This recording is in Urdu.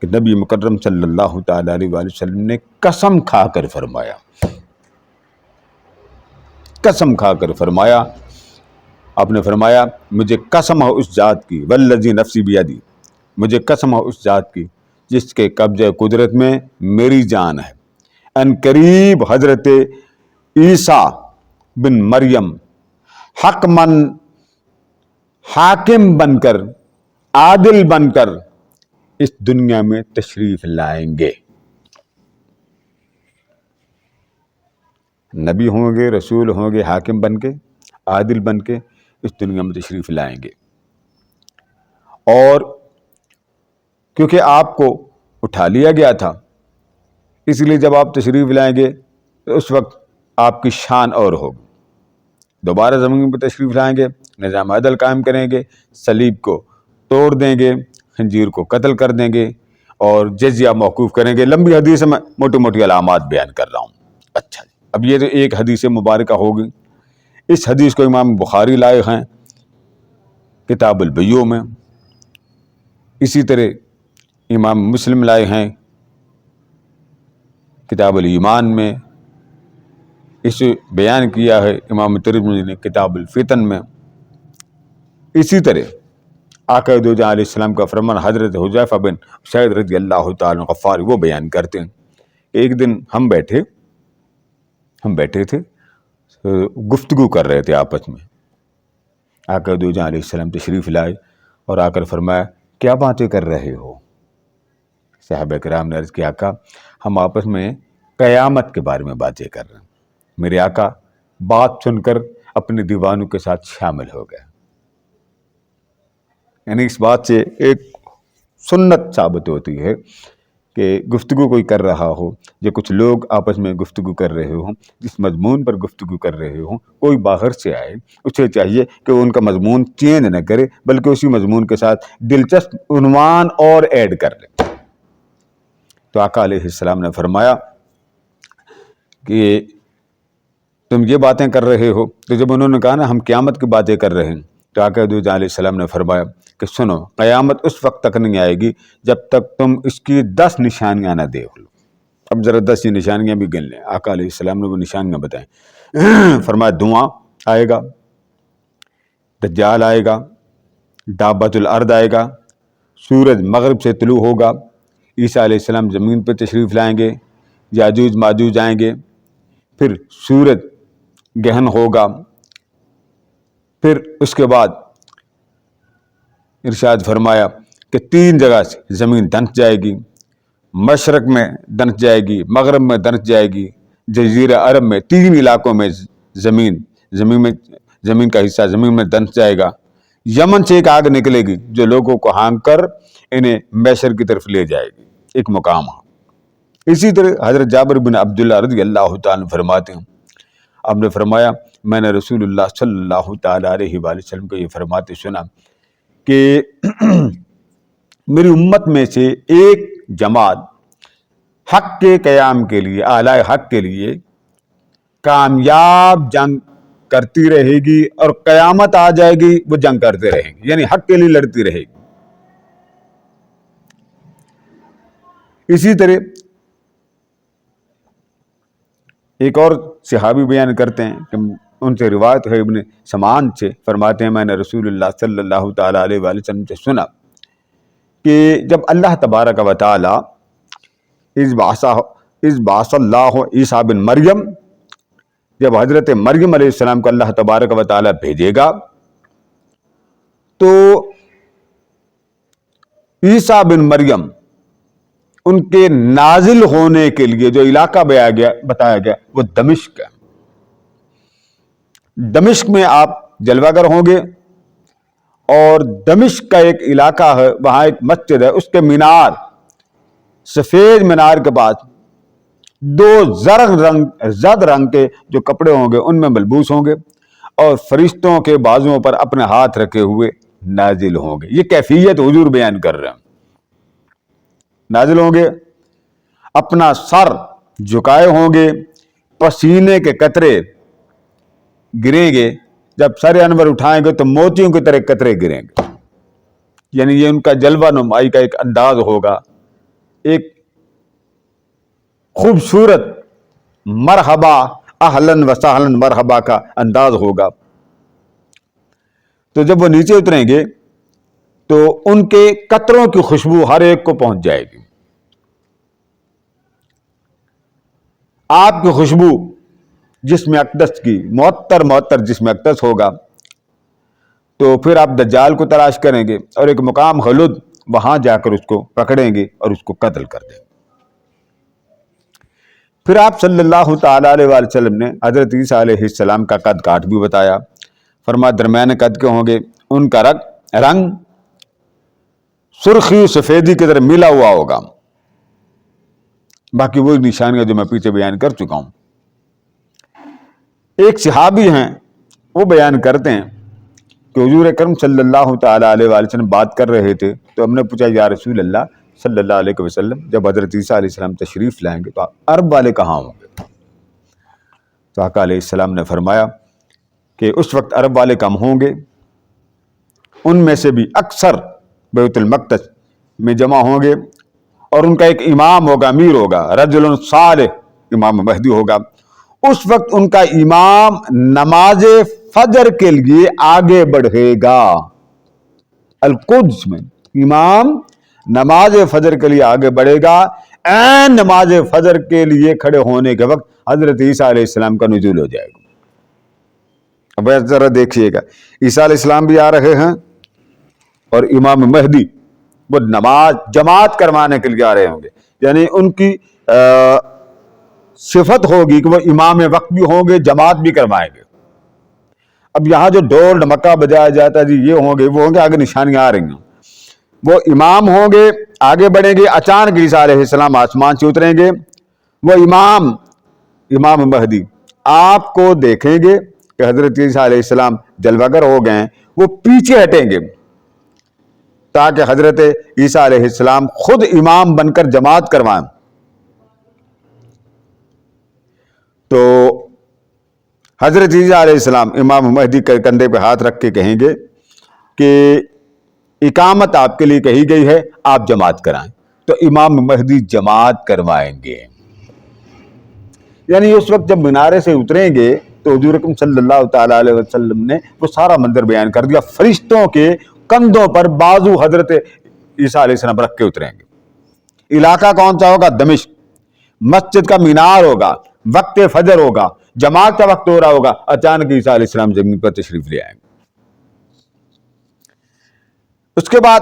کہ نبی مکرم صلی اللہ تعالیٰ علیہ وآلہ وسلم نے قسم کھا کر فرمایا، قسم کھا کر فرمایا، آپ نے فرمایا مجھے قسم ہے اس ذات کی، والذی نفسی بیدی، مجھے قسم ہے اس ذات کی جس کے قبضہ قدرت میں میری جان ہے، ان قریب حضرت عیسیٰ بن مریم حق من حاکم بن کر، عادل بن کر اس دنیا میں تشریف لائیں گے۔ نبی ہوں گے، رسول ہوں گے، حاکم بن کے، عادل بن کے اس دنیا میں تشریف لائیں گے۔ اور کیونکہ آپ کو اٹھا لیا گیا تھا، اس لیے جب آپ تشریف لائیں گے تو اس وقت آپ کی شان اور ہوگی۔ دوبارہ زمین پر تشریف لائیں گے، نظام عدل قائم کریں گے، صلیب کو توڑ دیں گے، خنزیر کو قتل کر دیں گے اور جزیہ موقوف کریں گے۔ لمبی حدیث میں موٹی موٹی علامات بیان کر رہا ہوں۔ اچھا، اب یہ تو ایک حدیث مبارکہ ہوگی۔ اس حدیث کو امام بخاری لائے ہیں کتاب البیوع میں، اسی طرح امام مسلم لائے ہیں کتاب الایمان میں، اسے بیان کیا ہے امام ترمذی نے کتاب الفتن میں۔ اسی طرح آقا دو جہاں علیہ السلام کا فرمان حضرت حذیفہ بن اسید رضی اللہ تعالیٰ غفاری وہ بیان کرتے ہیں، ایک دن ہم بیٹھے تھے، گفتگو کر رہے تھے آپس میں۔ آقا دو جہاں علیہ السلام تشریف لائے اور آ کر فرمایا کیا باتیں کر رہے ہو؟ صحابہ کرام نے عرض کیا آقا ہم آپس میں قیامت کے بارے میں باتیں کر رہے ہیں۔ میرے آقا بات سن کر اپنے دیوانوں کے ساتھ شامل ہو گئے۔ یعنی اس بات سے ایک سنت ثابت ہوتی ہے کہ گفتگو کوئی کر رہا ہو، جو کچھ لوگ آپس میں گفتگو کر رہے ہوں، جس مضمون پر گفتگو کر رہے ہوں، کوئی باہر سے آئے، اسے چاہیے کہ ان کا مضمون چینج نہ کرے بلکہ اسی مضمون کے ساتھ دلچسپ عنوان اور ایڈ کر لے۔ تو آقا علیہ السلام نے فرمایا کہ تم یہ باتیں کر رہے ہو، تو جب انہوں نے کہا نا ہم قیامت کی باتیں کر رہے ہیں، تو آقا دو جہاں علیہ السلام نے فرمایا کہ سنو، قیامت اس وقت تک نہیں آئے گی جب تک تم اس کی 10 نشانیاں نہ دیکھ لو۔ اب ذرا 10 نشانیاں بھی گن لیں۔ آقا علیہ السلام نے وہ نشانیاں بتائیں۔ فرمایا دھواں آئے گا، دجال آئے گا، دابۃ الارض آئے گا، سورج مغرب سے طلوع ہوگا، عیسیٰ علیہ السلام زمین پہ تشریف لائیں گے، یاجوج ماجوج آئیں گے، پھر سورج گہن ہوگا، پھر اس کے بعد ارشاد فرمایا کہ 3 جگہ سے زمین دھنس جائے گی، مشرق میں دھنس جائے گی، مغرب میں دھنس جائے گی، جزیرہ عرب میں 3 علاقوں میں زمین کا حصہ زمین میں دھنس جائے گا۔ یمن سے ایک آگ نکلے گی جو لوگوں کو ہانک کر انہیں میسر کی طرف لے جائے گی، ایک مقام ہے۔ اسی طرح حضرت جابر بن عبداللہ رضی اللہ تعالیٰ فرماتے ہیں، آپ نے فرمایا میں نے رسول اللہ صلی اللہ تعالیٰ علیہ وآلہ وسلم کو یہ فرماتے سنا کہ میری امت میں سے ایک جماعت حق کے قیام کے لیے، اعلی حق کے لیے کامیاب جنگ کرتی رہے گی، اور قیامت آ جائے گی وہ جنگ کرتے رہیں گے، یعنی حق کے لیے لڑتی رہے گی۔ اسی طرح ایک اور صحابی بیان کرتے ہیں کہ ان سے روایت ہے ابن سمان سے، فرماتے ہیں میں نے رسول اللہ صلی اللہ تعالیٰ علیہ وآلہ وسلم سے سنا کہ جب اللہ تبارک و تعالیٰ اذ بعث اللہ عیسیٰ بن مریم، جب حضرت مریم علیہ السلام کو اللہ تبارک و تعالیٰ بھیجے گا تو عیسیٰ بن مریم ان کے نازل ہونے کے لیے جو علاقہ بتایا گیا وہ دمشق ہے۔ دمشق میں آپ جلوہ گر ہوں گے، اور دمشق کا ایک علاقہ ہے، وہاں ایک مسجد ہے، اس کے مینار، سفید مینار کے پاس 2 زرد رنگ کے جو کپڑے ہوں گے ان میں ملبوس ہوں گے، اور فرشتوں کے بازوؤں پر اپنے ہاتھ رکھے ہوئے نازل ہوں گے۔ یہ کیفیت حضور بیان کر رہے ہیں۔ نازل ہوں گے، اپنا سر جھکائے ہوں گے، پسینے کے قطرے گریں گے، جب سر انور اٹھائیں گے تو موتیوں کی طرح قطرے گریں گے، یعنی یہ ان کا جلوہ نمائی کا ایک انداز ہوگا ایک خوبصورت مرحبا اہلن و سہلن مرحبا کا انداز ہوگا. تو جب وہ نیچے اتریں گے تو ان کے قطروں کی خوشبو ہر ایک کو پہنچ جائے گی. آپ کی خوشبو جسم اقدس کی معطر جسم اقدس ہوگا. تو پھر آپ دجال کو تلاش کریں گے اور ایک مقام خلد وہاں جا کر اس کو پکڑیں گے اور اس کو قتل کر دیں گے. پھر آپ صلی اللہ تعالی علیہ وآلہ وسلم نے حضرت عیسیٰ علیہ السلام کا قد کاٹ بھی بتایا. فرمایا درمیان قد کے ہوں گے, ان کا رنگ سرخی سفیدی کی طرح ملا ہوا ہوگا. باقی وہ نشانیاں جو میں پیچھے بیان کر چکا ہوں. ایک صحابی ہیں وہ بیان کرتے ہیں کہ حضور اکرم صلی اللہ تعالی علیہ وآلہ وسلم بات کر رہے تھے تو ہم نے پوچھا یا رسول اللہ صلی اللہ علیہ وسلم, جب حضرت عیسیٰ علیہ السلام تشریف لائیں گے تو عرب والے کہاں ہوں گے؟ تو آقا علیہ السلام نے فرمایا کہ اس وقت عرب والے کم ہوں گے, ان میں سے بھی اکثر بیت المقدس میں جمع ہوں گے, اور ان کا ایک امام ہوگا, امیر ہوگا, رجل صالح, امام مہدی ہوگا. اس وقت ان کا امام نماز فجر کے لیے آگے بڑھے گا. القدس میں امام نماز فجر کے لیے آگے بڑھے گا. عین نماز فجر کے لیے کھڑے ہونے کے وقت حضرت عیسیٰ علیہ السلام کا نزول ہو جائے گا. اب ذرا دیکھیے گا, عیسیٰ علیہ السلام بھی آ رہے ہیں اور امام مہدی وہ نماز جماعت کروانے کے لیے آ رہے ہوں گے. یعنی ان کی صفت ہوگی کہ وہ امام وقت بھی ہوں گے, جماعت بھی کروائیں گے. اب یہاں جو ڈول ڈمکا بجایا جاتا ہے جی یہ ہوں گے وہ ہوں گے, آگے نشانیاں آ رہی ہیں. وہ امام ہوں گے, آگے بڑھیں گے, اچانک عیسیٰ علیہ السلام آسمان سے اتریں گے. وہ امام مہدی آپ کو دیکھیں گے کہ حضرت عیسیٰ علیہ السلام جلوگر ہو گئے ہیں, وہ پیچھے ہٹیں گے تاکہ حضرت عیسیٰ علیہ السلام خود امام بن کر جماعت کروائیں. تو حضرت عیسیٰ علیہ السلام امام مہدی کے کندھے پہ ہاتھ رکھ کے کہیں گے کہ اقامت آپ کے لیے کہی گئی ہے, آپ جماعت کرائیں. تو امام مہدی جماعت کروائیں گے. یعنی اس وقت جب مینارے سے اتریں گے تو حضور اکرم صلی اللہ تعالی علیہ وسلم نے وہ سارا منظر بیان کر دیا. فرشتوں کے کندھوں پر بازو حضرت عیسیٰ علیہ السلام رکھ کے اتریں گے. علاقہ کون سا ہوگا؟ دمشق. مسجد کا مینار ہوگا, وقت فجر ہوگا, جماعت کا وقت ہو رہا ہوگا, اچانک عیسیٰ علیہ السلام زمین پر تشریف لے آئیں گے. اس کے بعد